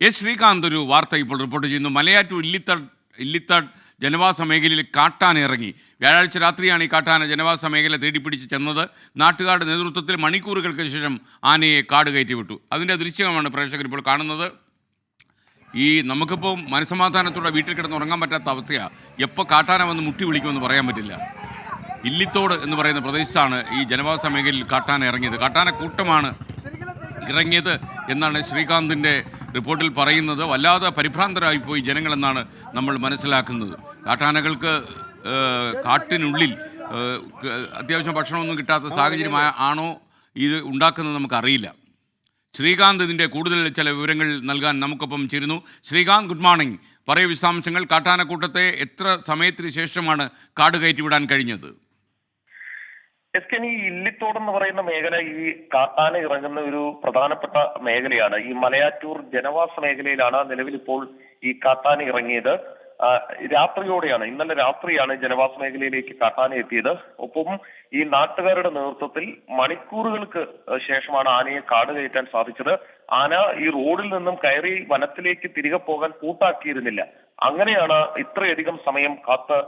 S Srikanth ഒരു വാർത്ത ഇപ്പോൾ റിപ്പോർട്ട് ചെയ്യുന്നു. മലയാറ്റൂർ ഇല്ലിത്തട് ജനവാസ മേഖലയിൽ കാട്ടാന ഇറങ്ങി. വ്യാഴാഴ്ച രാത്രിയാണ് ഈ കാട്ടാന ജനവാസ മേഖല തേടിപ്പിടിച്ച് ചെന്നത്. നാട്ടുകാരുടെ നേതൃത്വത്തിൽ മണിക്കൂറുകൾക്ക് ശേഷം ആനയെ കാട് കയറ്റി വിട്ടു. അതിൻ്റെ ദൃശ്യമാണ് പ്രേക്ഷകർ ഇപ്പോൾ കാണുന്നത്. നമുക്കിപ്പോൾ മനസ്സമാധാനത്തോടെ വീട്ടിൽ കിടന്ന് ഉറങ്ങാൻ പറ്റാത്ത അവസ്ഥയാണ്. എപ്പോൾ കാട്ടാന വന്ന് മുട്ടി വിളിക്കുമെന്ന് പറയാൻ പറ്റില്ല. ഇല്ലിത്തോട് എന്ന് പറയുന്ന പ്രദേശത്താണ് ഈ ജനവാസ മേഖലയിൽ കാട്ടാന ഇറങ്ങിയത്. കാട്ടാന കൂട്ടമാണ് ഇറങ്ങിയത് എന്നാണ് ശ്രീകാന്തിൻ്റെ റിപ്പോർട്ടിൽ പറയുന്നത്. വല്ലാതെ പരിഭ്രാന്തരായിപ്പോയി ജനങ്ങളെന്നാണ് നമ്മൾ മനസ്സിലാക്കുന്നത്. കാട്ടാനകൾക്ക് കാട്ടിനുള്ളിൽ അത്യാവശ്യം ഭക്ഷണമൊന്നും കിട്ടാത്ത സാഹചര്യം ആണോ ഇത് ഉണ്ടാക്കുന്നത് നമുക്കറിയില്ല. ശ്രീകാന്ത് ഇതിൻ്റെ കൂടുതൽ ചില വിവരങ്ങൾ നൽകാൻ നമുക്കൊപ്പം ചേരുന്നു. Srikanth, good morning. പറയൂ വിശദാംശങ്ങൾ. കാട്ടാനക്കൂട്ടത്തെ എത്ര സമയത്തിന് ശേഷമാണ് കാട് കയറ്റിവിടാൻ കഴിഞ്ഞത്? ഈ ഇല്ലിത്തോടെന്ന് പറയുന്ന മേഖല ഈ കാട്ടാന ഇറങ്ങുന്ന ഒരു പ്രധാനപ്പെട്ട മേഖലയാണ്. ഈ മലയാറ്റൂർ ജനവാസ മേഖലയിലാണ് നിലവിൽ ഇപ്പോൾ ഈ കാട്ടാന ഇറങ്ങിയത്. രാത്രിയോടെയാണ്, ഇന്നലെ രാത്രിയാണ് ജനവാസ മേഖലയിലേക്ക് കാട്ടാന എത്തിയത്. ഒപ്പം ഈ നാട്ടുകാരുടെ നേതൃത്വത്തിൽ മണിക്കൂറുകൾക്ക് ശേഷമാണ് ആനയെ കാട് കയറ്റാൻ സാധിച്ചത്. ആന ഈ റോഡിൽ നിന്നും കയറി വനത്തിലേക്ക് തിരികെ പോകാൻ കൂട്ടാക്കിയിരുന്നില്ല. അങ്ങനെയാണ് ഇത്രയധികം സമയം കാത്ത്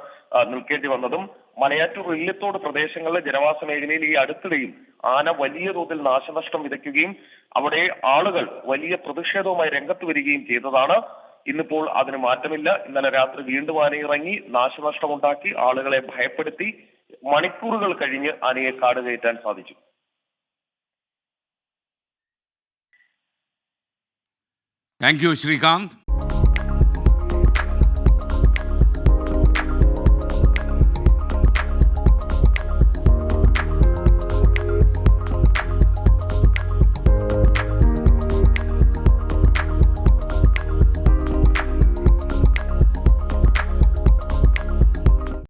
നിൽക്കേണ്ടി വന്നതും. മലയാറ്റൂർ ഇല്ലിത്തോട് പ്രദേശങ്ങളിലെ ജനവാസ മേഖലയിൽ ഈ അടുത്തിടെയും ആന വലിയ തോതിൽ നാശനഷ്ടം വിതയ്ക്കുകയും അവിടെ ആളുകൾ വലിയ പ്രതിഷേധവുമായി രംഗത്ത് വരികയും ചെയ്തതാണ്. ഇന്നിപ്പോൾ അതിന് മാറ്റമില്ല. ഇന്നലെ രാത്രി വീണ്ടും ആന ഇറങ്ങി നാശനഷ്ടമുണ്ടാക്കി ആളുകളെ ഭയപ്പെടുത്തി മണിക്കൂറുകൾ കഴിഞ്ഞ് ആനയെ കാട് കയറ്റാൻ സാധിച്ചു. Thank you Srikanth.